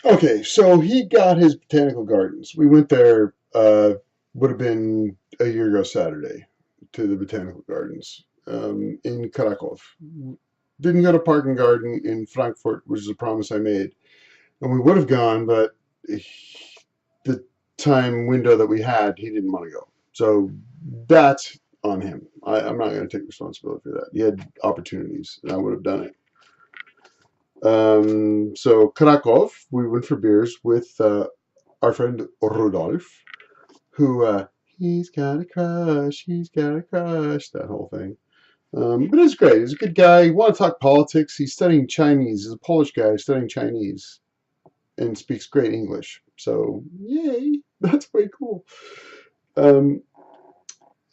Okay, so he got his botanical gardens. We went there, would have been a year ago Saturday, to the botanical gardens in Krakow. Didn't go to Park and Garden in Frankfurt, which is a promise I made. And we would have gone, but the time window that we had, he didn't want to go. So that's on him. I'm not going to take responsibility for that. He had opportunities, and I would have done it. So Krakow, we went for beers with our friend Rudolf, who he's got a crush, that whole thing. But it's great. He's a good guy. He want to talk politics. He's studying Chinese. He's a Polish guy studying Chinese and speaks great English. So yay, that's way cool. Um,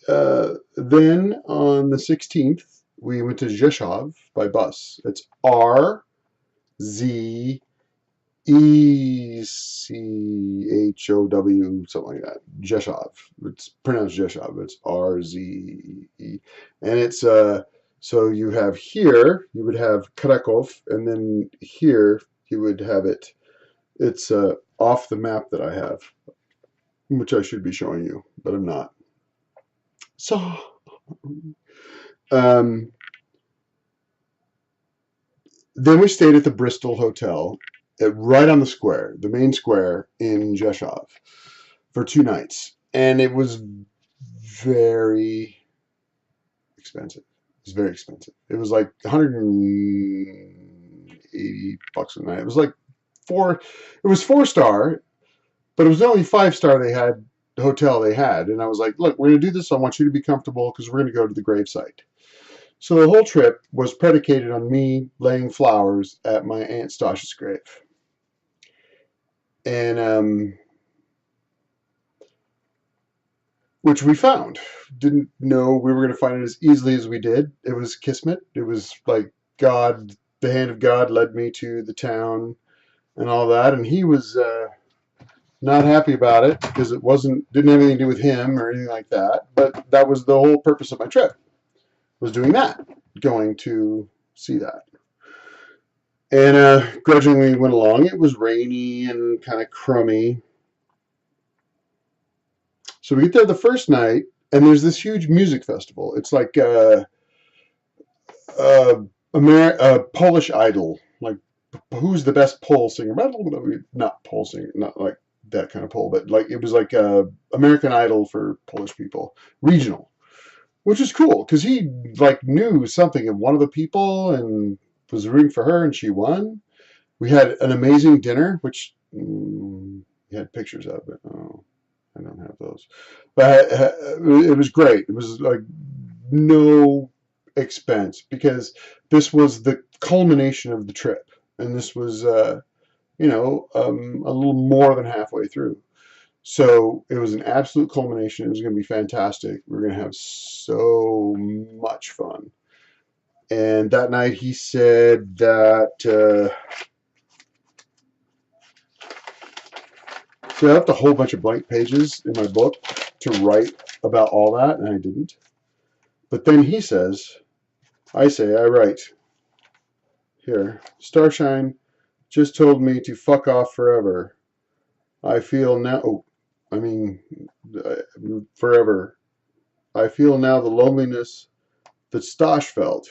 then on the 16th, we went to Rzeszów by bus. It's RZECHOW, something like that. Rzeszów. It's pronounced Rzeszów. It's RZE. And it's, so you have here, you would have Krakow, and then here you would have it. It's off the map that I have, which I should be showing you, but I'm not. So, um, then we stayed at the Bristol Hotel, right on the square, the main square in Rzeszów, for 2 nights, and it was very expensive. It was very expensive. It was like $180 a night. It was like four. It was 4 star, but it was the only 5 star they had. The hotel they had, and I was like, "Look, we're gonna do this. I want you to be comfortable because we're gonna go to the gravesite." So the whole trip was predicated on me laying flowers at my Aunt Stasha's grave. And which we found. Didn't know we were going to find it as easily as we did. It was kismet. It was like God, the hand of God led me to the town and all that. And he was not happy about it because it didn't have anything to do with him or anything like that. But that was the whole purpose of my trip, was doing that, going to see that. And grudgingly went along. It was rainy and kind of crummy. So we get there the first night, and there's this huge music festival. It's like Polish Idol, like who's the best pole singer? Not pole singer, not like that kind of pole, but like it was like American Idol for Polish people, regional, which is cool because he like knew something of one of the people and was rooting for her, and she won. We had an amazing dinner, which we had pictures of it. Oh, I don't have those, but it was great. It was like no expense because this was the culmination of the trip, and this was a little more than halfway through. So it was an absolute culmination. It was going to be fantastic. We were going to have so much fun. And that night he said that. So I left a whole bunch of blank pages in my book to write about all that, and I didn't. But then he says, I write. Here, Starshine just told me to fuck off forever. I feel now, forever. I feel now the loneliness that Stash felt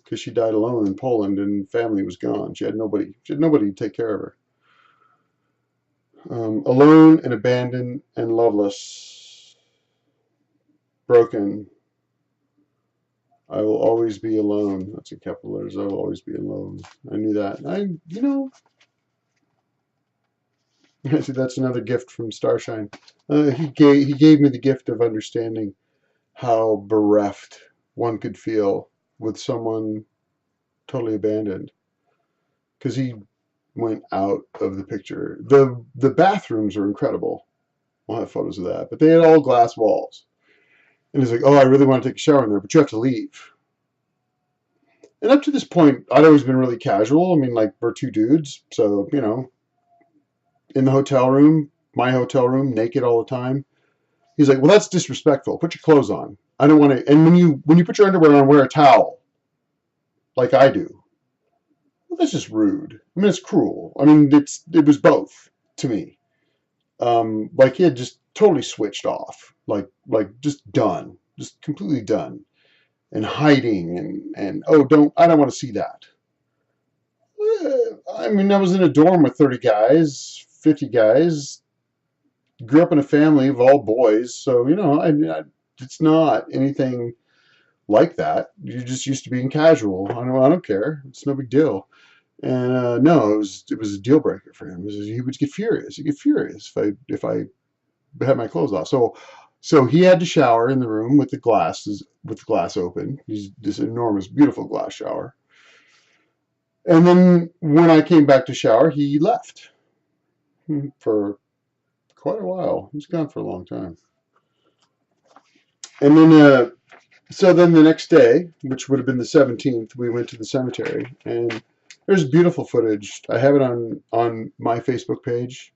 because she died alone in Poland and family was gone. She had nobody to take care of her. Alone and abandoned and loveless, broken. I will always be alone. That's in capital letters. I will always be alone. I knew that. See, that's another gift from Starshine. He gave me the gift of understanding how bereft one could feel with someone totally abandoned, because he went out of the picture. The bathrooms are incredible. We'll have photos of that, but they had all glass walls. And he's like, "Oh, I really want to take a shower in there, but you have to leave." And up to this point, I'd always been really casual. I mean, like, we're two dudes, so in the hotel room, my hotel room, naked all the time. He's like, "Well, that's disrespectful. Put your clothes on. I don't want to." And when you put your underwear on, wear a towel, like I do. well, that's just rude. I mean, it's cruel. I mean, it was both to me. Like he had just totally switched off, like just done, just completely done, and hiding, and oh, I don't want to see that. I mean, I was in a dorm with 30 guys, 50 guys. Grew up in a family of all boys, so it's not anything like that. You're just used to being casual. I don't care. It's no big deal. And no, it was a deal breaker for him. He would get furious. He'd get furious if I had my clothes off. So he had to shower in the room with the glass open. He's this enormous, beautiful glass shower. And then when I came back to shower, he left for quite a while. He was gone for a long time. And then so then the next day, which would have been the 17th, we went to the cemetery, and there's beautiful footage. I have it on my Facebook page,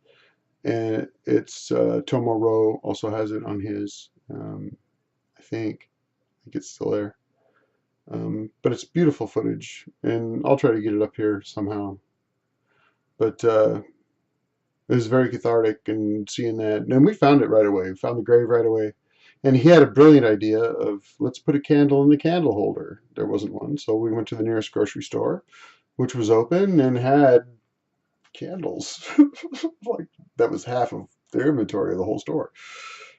and it's Tomo Rowe also has it on his. I think it's still there. But it's beautiful footage, and I'll try to get it up here somehow. But it was very cathartic, and seeing that, and we found it right away. We found the grave right away. And he had a brilliant idea of, let's put a candle in the candle holder. There wasn't one, so we went to the nearest grocery store, which was open and had candles. Like that was half of their inventory of the whole store.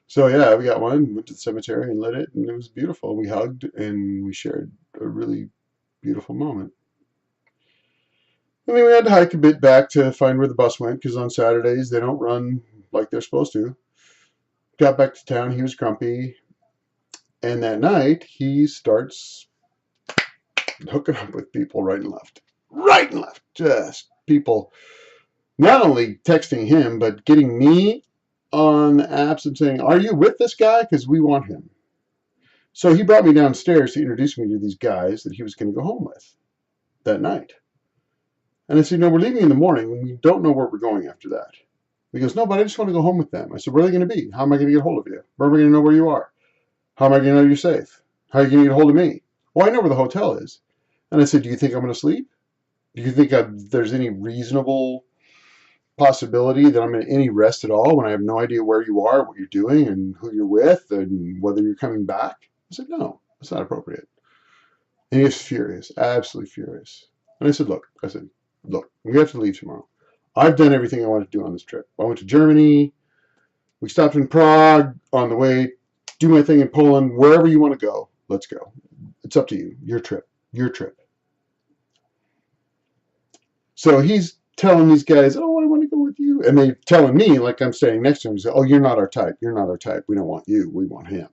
So yeah, we got one, went to the cemetery and lit it, and it was beautiful. We hugged and we shared a really beautiful moment. And then we had to hike a bit back to find where the bus went, because on Saturdays they don't run like they're supposed to. Got back to town, he was grumpy, and that night he starts hooking up with people right and left. Right and left. Just people not only texting him, but getting me on the apps and saying, are you with this guy? Because we want him. So he brought me downstairs to introduce me to these guys that he was going to go home with that night. And I said, no, we're leaving in the morning, and we don't know where we're going after that. He goes, no, but I just want to go home with them. I said, where are they going to be? How am I going to get hold of you? Where am I going to know where you are? How am I going to know you're safe? How are you going to get hold of me? Well, I know where the hotel is. And I said, do you think I'm going to sleep? Do you think there's any reasonable possibility that I'm going to any rest at all when I have no idea where you are, what you're doing, and who you're with, and whether you're coming back? I said, no, it's not appropriate. And he was furious, absolutely furious. And I said, look, we have to leave tomorrow. I've done everything I wanted to do on this trip. I went to Germany. We stopped in Prague on the way. Do my thing in Poland. Wherever you want to go, let's go. It's up to you. Your trip. Your trip. So he's telling these guys, oh, I want to go with you. And they're telling me, like I'm standing next to him, oh, you're not our type. You're not our type. We don't want you. We want him.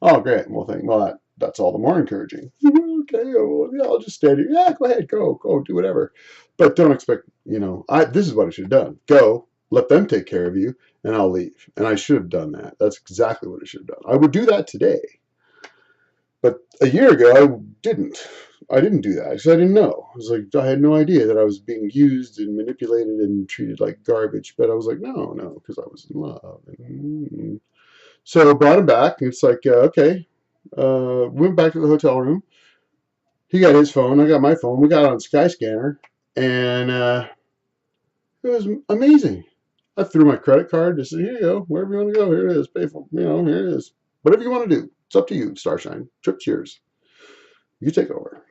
Oh, great. Well, that's all the more encouraging. Okay, well, yeah, I'll just stand here. Yeah, go ahead. Go, do whatever. But don't expect, this is what I should have done. Go, let them take care of you, and I'll leave. And I should have done that. That's exactly what I should have done. I would do that today. But a year ago, I didn't do that because I didn't know. I had no idea that I was being used and manipulated and treated like garbage. But I was like, no, because I was in love. So I brought him back. And it's like, okay. Went back to the hotel room. He got his phone. I got my phone. We got on Skyscanner. And it was amazing. I threw my credit card. Just said, here you go. Wherever you want to go, here it is. Pay for, here it is. Whatever you want to do. It's up to you, Starshine. Trip's yours. You take over.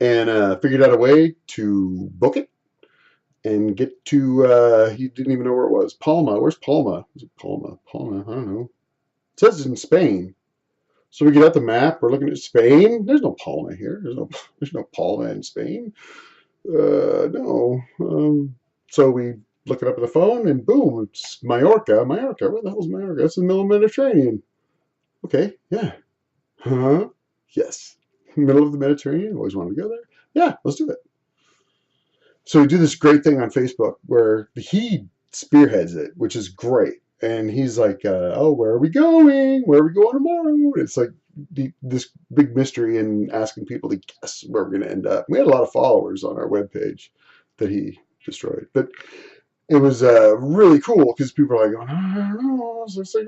And figured out a way to book it and get to, he didn't even know where it was. Palma. Where's Palma? Is it Palma? Palma. I don't know. It says it's in Spain. So we get out the map. We're looking at Spain. There's no Palma here. There's no Palma in Spain. No. So we look it up on the phone, and boom, it's Mallorca. Mallorca. Where the hell's Mallorca? It's in the middle of the Mediterranean. Okay, yeah. Huh? Yes. Middle of the Mediterranean. Always wanted to go there. Yeah, let's do it. So we do this great thing on Facebook where he spearheads it, which is great. And he's like, oh, where are we going? Where are we going tomorrow? It's like this big mystery and asking people to guess where we're going to end up. We had a lot of followers on our webpage that he destroyed. But it was really cool because people are like, I don't know. So it's like,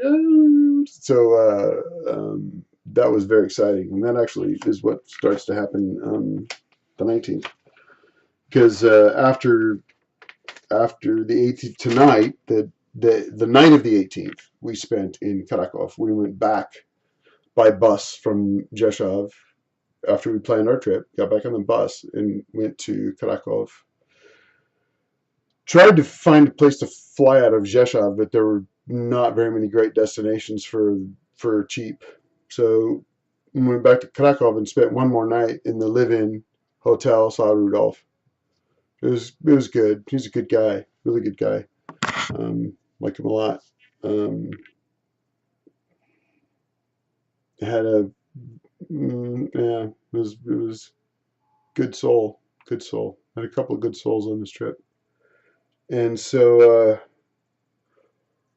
that was very exciting. And that actually is what starts to happen the 19th. because after the 18th tonight, the night of the 18th, we spent in Krakow. We went back by bus from Rzeszów after we planned our trip. Got back on the bus and went to Krakow. Tried to find a place to fly out of Rzeszów, but there were not very many great destinations for cheap. So we went back to Krakow and spent one more night in the live-in hotel. Saw Rudolph. It was good. He's a good guy, really good guy. Like him a lot. Had a yeah, it was good soul, good soul. Had a couple of good souls on this trip, and so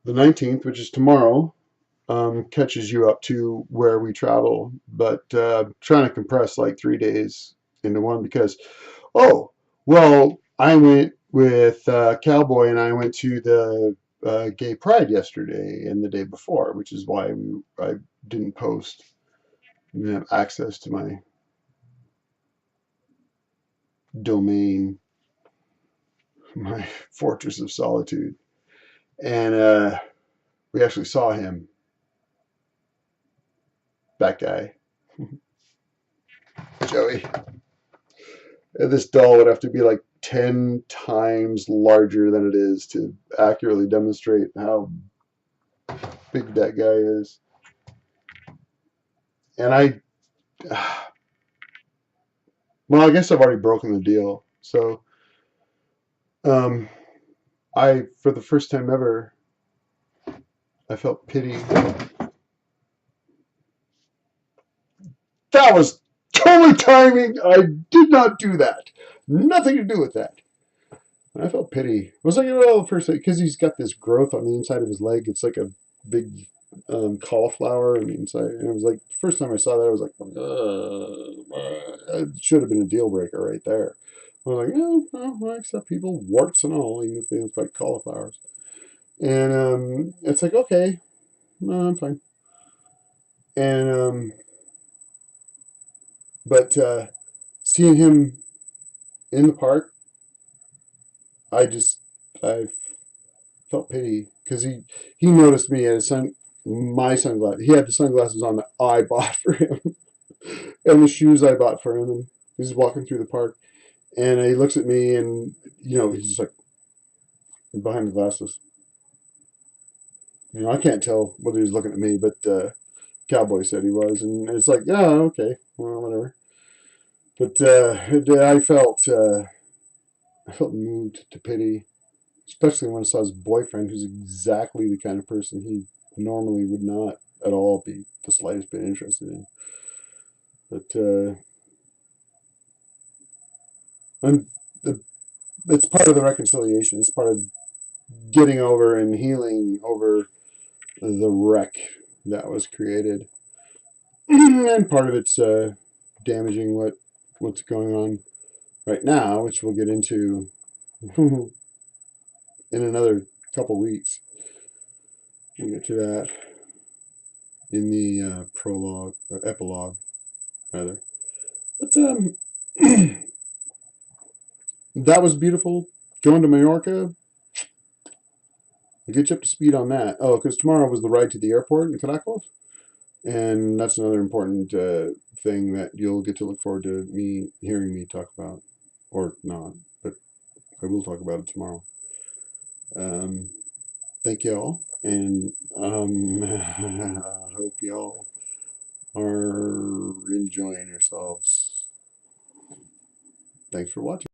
the 19th, which is tomorrow, catches you up to where we travel, but trying to compress like 3 days into one because, oh, well, I went with Cowboy and I went to the Gay Pride yesterday and the day before, which is why I didn't post. I didn't have access to my domain, my fortress of solitude, and we actually saw him, that guy, Joey. And this doll would have to be like 10 times larger than it is to accurately demonstrate how big that guy is. And well, I guess I've already broken the deal. So, for the first time ever, I felt pity. That was totally timing. I did not do that. Nothing to do with that. I felt pity. I was like, well, first, because he's got this growth on the inside of his leg. It's like a big cauliflower on the inside. And it was like, the first time I saw that, I was like, it should have been a deal breaker right there. I was like, oh, well, I accept people, warts and all, even if they look like cauliflowers. And it's like, okay, no, I'm fine. And but seeing him in the park, I felt pity because he noticed me at my sunglasses. He had the sunglasses on that I bought for him, and the shoes I bought for him, and he's walking through the park, and he looks at me, and he's just like behind the glasses. I can't tell whether he was looking at me, but Cowboy said he was, and it's like, oh, okay, well, whatever. But I felt moved to pity, especially when I saw his boyfriend, who's exactly the kind of person he normally would not at all be the slightest bit interested in. But and it's part of the reconciliation. It's part of getting over and healing over the wreck that was created, and part of it's damaging what's going on right now, which we'll get into in another couple weeks. We'll get to that in the prologue, or epilogue, rather. But that was beautiful. Going to Mallorca, I'll get you up to speed on that. Oh, because tomorrow was the ride to the airport in Krakow, and that's another important thing that you'll get to look forward to hearing me talk about, or not, but I will talk about it tomorrow. Thank you all, and I hope y'all are enjoying yourselves. Thanks for watching.